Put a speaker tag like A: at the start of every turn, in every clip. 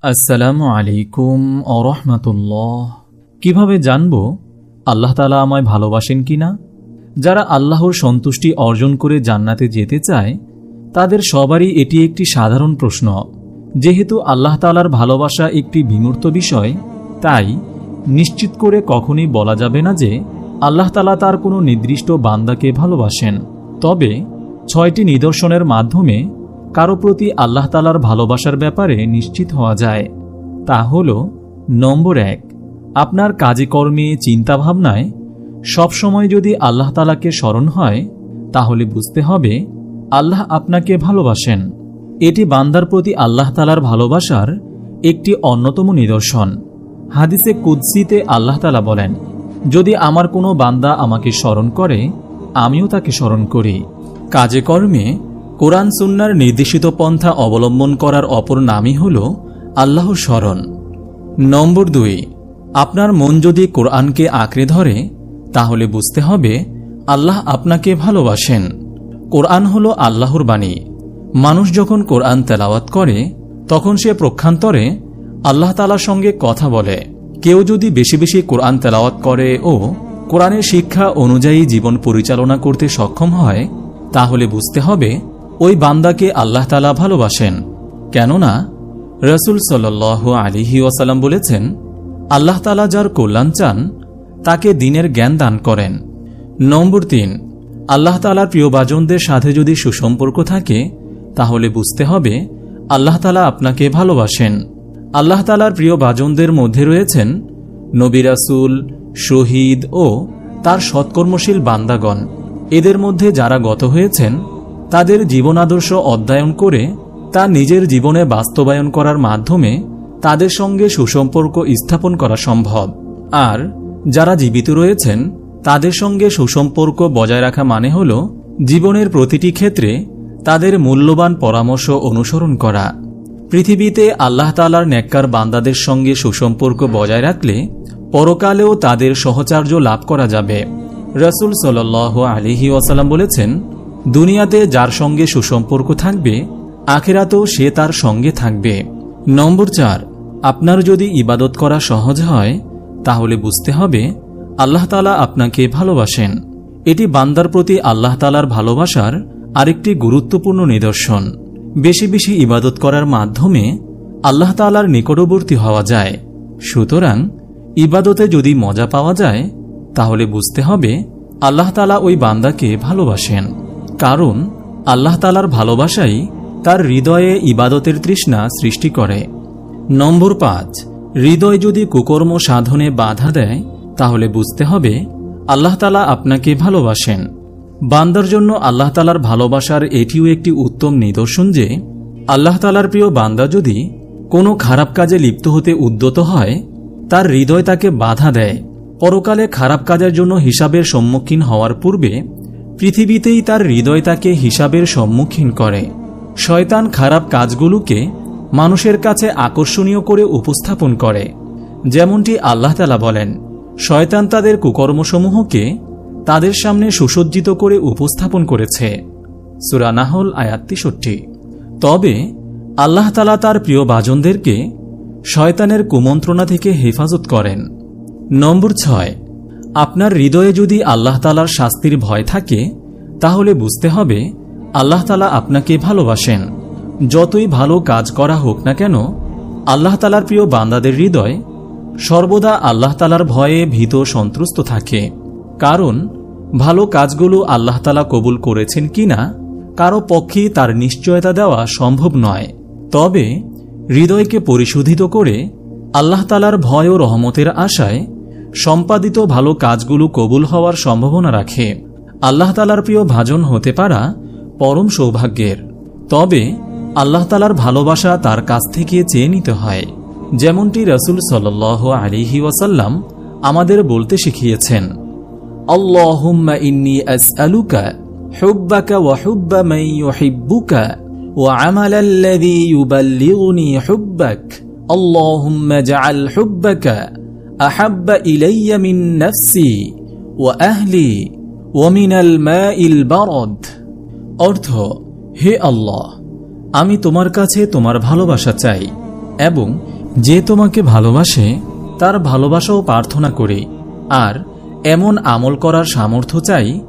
A: আসসালামু আলাইকুম ওয়া রাহমাতুল্লাহ। কিভাবে জানব আল্লাহ তাআলা আমায় ভালোবাসেন কিনা? যারা আল্লাহর সন্তুষ্টি অর্জন করে জান্নাতে যেতে চায় তাদের সবারই এটি একটি সাধারণ প্রশ্ন। যেহেতু আল্লাহ তাআলার ভালোবাসা একটি বিমূর্ত বিষয়, তাই নিশ্চিত করে কখনোই বলা যাবে না যে আল্লাহ তাআলা তার কোনো নির্দিষ্ট বান্দাকে ভালোবাসেন। তবে ৬টি নিদর্শনের মাধ্যমে কারো প্রতি আল্লাহ তাআলার ভালোবাসার ব্যাপারে নিশ্চিত হওয়া যায়। তা হল, নম্বর ১, আপনার কাজে কর্মে চিন্তাভাবনায় সবসময় যদি আল্লাহ তাআলাকে স্মরণ হয় তাহলে বুঝতে হবে আল্লাহ আপনাকে ভালোবাসেন। এটি বান্দার প্রতি আল্লাহ তাআলার ভালোবাসার একটি অন্যতম নিদর্শন। হাদিসে কুদসিতে আল্লাহ তাআলা বলেন, যদি আমার কোনো বান্দা আমাকে স্মরণ করে আমিও তাকে স্মরণ করি। কাজে কর্মে কোরআন সুন্নাহর নির্দেশিত পন্থা অবলম্বন করার অপর নামই হল আল্লাহর স্মরণ। নম্বর ২, আপনার মন যদি কোরআনকে আঁকড়ে ধরে তাহলে বুঝতে হবে আল্লাহ আপনাকে ভালোবাসেন। কোরআন হল আল্লাহর বাণী। মানুষ যখন কোরআন তেলাওয়াত করে তখন সে প্রক্ষান্তরে আল্লাহ তাআলার সঙ্গে কথা বলে। কেউ যদি বেশি বেশি কোরআন তেলাওয়াত করে ও কোরআনের শিক্ষা অনুযায়ী জীবন পরিচালনা করতে সক্ষম হয় তাহলে বুঝতে হবে ওই বান্দাকে আল্লাহ তাআলা ভালোবাসেন। কেননা রাসূল সাল্লাল্লাহু আলাইহি ওয়াসাল্লাম বলেছেন, আল্লাহ তাআলা যার কল্যাণ চান তাকে দ্বীনের জ্ঞান দান করেন। নম্বর ৩, আল্লাহ তাআলার প্রিয়ভাজনদের সাথে যদি সুসম্পর্ক থাকে তাহলে বুঝতে হবে আল্লাহ তাআলা আপনাকে ভালোবাসেন। আল্লাহ তাআলার প্রিয়ভাজনদের মধ্যে রয়েছেন নবী, রাসূল, শহীদ ও তার সৎকর্মশীল বান্দাগণ। এদের মধ্যে যারা গত হয়েছেন তাদের জীবন আদর্শ অধ্যয়ন করে তা নিজের জীবনে বাস্তবায়ন করার মাধ্যমে তাদের সঙ্গে সুসম্পর্ক স্থাপন করা সম্ভব। আর যারা জীবিত রয়েছেন তাদের সঙ্গে সুসম্পর্ক বজায় রাখা মানে হল জীবনের প্রতিটি ক্ষেত্রে তাদের মূল্যবান পরামর্শ অনুসরণ করা। পৃথিবীতে আল্লাহ তাআলার নেককার বান্দাদের সঙ্গে সুসম্পর্ক বজায় রাখলে পরকালেও তাদের সহচর্য লাভ করা যাবে। রাসূল সাল্লাল্লাহু আলাইহি ওয়াসাল্লাম বলেছেন, দুনিয়াতে যার সঙ্গে সুসম্পর্ক থাকবে আখিরাতেও সে তার সঙ্গে থাকবে। নম্বর ৪, আপনার যদি ইবাদত করা সহজ হয় তাহলে বুঝতে হবে আল্লাহ তাআলা আপনাকে ভালোবাসেন। এটি বান্দার প্রতি আল্লাহ তাআলার ভালোবাসার আরেকটি গুরুত্বপূর্ণ নিদর্শন। বেশি বেশি ইবাদত করার মাধ্যমে আল্লাহ তাআলার নিকটবর্তী হওয়া যায়। সুতরাং ইবাদতে যদি মজা পাওয়া যায় তাহলে বুঝতে হবে আল্লাহ তাআলা ওই বান্দাকে ভালোবাসেন। কারণ আল্লাহ তাআলার ভালোবাসাই তার হৃদয়ে ইবাদতের তৃষ্ণা সৃষ্টি করে। নম্বর ৫, হৃদয় যদি কুকর্ম সাধনে বাধা দেয় তাহলে বুঝতে হবে আল্লাহ তাআলা আপনাকে ভালোবাসেন। বান্দার জন্য আল্লাহ তাআলার ভালোবাসার এটিও একটি উত্তম নিদর্শন যে আল্লাহ তাআলার প্রিয় বান্দা যদি কোনো খারাপ কাজে লিপ্ত হতে উদ্যত হয় তার হৃদয় তাকে বাধা দেয়। পরকালে খারাপ কাজের জন্য হিসাবের সম্মুখীন হওয়ার পূর্বে পৃথিবীতেই তার হৃদয় তাকে হিসাবের সম্মুখীন করে। শয়তান খারাপ কাজগুলোকে মানুষের কাছে আকর্ষণীয় করে উপস্থাপন করে। যেমনটি আল্লাহ তাআলা বলেন, শয়তান তাদের কুকর্মসমূহকে তাদের সামনে সুসজ্জিত করে উপস্থাপন করেছে। সূরা নাহল আয়াত ৬৩। তবে আল্লাহ তাআলা তার প্রিয় ভাজনদেরকে শয়তানের কুমন্ত্রণা থেকে হেফাজত করেন। নম্বর ৬, আপনার হৃদয়ে যদি আল্লাহ তাআলার শাস্তির ভয় থাকে তাহলে বুঝতে হবে আল্লাহ তাআলা আপনাকে ভালোবাসেন। যতই ভালো কাজ করা হোক না কেন আল্লাহ তাআলার প্রিয় বান্দাদের হৃদয় সর্বদা আল্লাহ তাআলার ভয়ে ভীত সন্ত্রস্ত থাকে। কারণ ভালো কাজগুলো আল্লাহ তাআলা কবুল করেছেন কিনা কারো পক্ষেই তার নিশ্চয়তা দেওয়া সম্ভব নয়। তবে হৃদয়কে পরিশোধিত করে আল্লাহ তাআলার ভয় ও রহমতের আশায় সম্পাদিত ভালো কাজগুলো কবুল হওয়ার সম্ভাবনা রাখে। আল্লাহ তাআলার প্রিয় ভাজন হতে পারা পরম সৌভাগ্যের। তবে আল্লাহ তাআলার ভালোবাসা তার কাছ থেকে চেয়ে নিতে হয়, যেমনটি রাসূল সাল্লাল্লাহু আলাইহি ওয়াসাল্লাম আমাদের বলতে শিখিয়েছেন, আল্লাহুম্মা ইন্নী আসআলুকা হুব্বাকা ওয়া হুব্বা মান ইউহিব্বুকা ওয়া আমালাল্লাযী ইউবাল্লিগুনি হুব্বাক। আল্লাহুম্মা জাআল হুব্বাকা আহাব্বা ইলাইয়া মিন নাফসি ওয়া আহলি ওয়া মিনাল মাইল বারদ। অর্থ, হে আল্লাহ, আমি তোমার কাছে তোমার ভালোবাসা চাই এবং যে তোমাকে ভালোবাসে তার ভালোবাসাও প্রার্থনা করি, আর এমন আমল করার সামর্থ্য চাই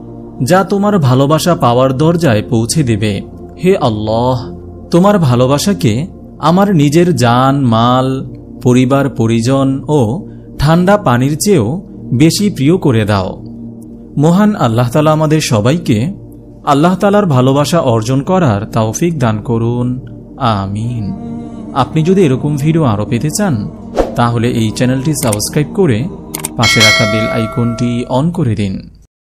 A: যা তোমার ভালোবাসা পাওয়ার দরজায় পৌঁছে দেবে। হে আল্লাহ, তোমার ভালোবাসাকে আমার নিজের জান, মাল, পরিবার পরিজন ও ঠান্ডা পানির চেয়েও বেশি প্রিয় করে দাও। মহান আল্লাহ তাআলা আমাদের সবাইকে আল্লাহ তাআলার ভালোবাসা অর্জন করার তৌফিক দান করুন। আমিন। আপনি যদি এরকম ভিডিও আরও পেতে চান তাহলে এই চ্যানেলটি সাবস্ক্রাইব করে পাশে রাখা বেল আইকনটি অন করে দিন।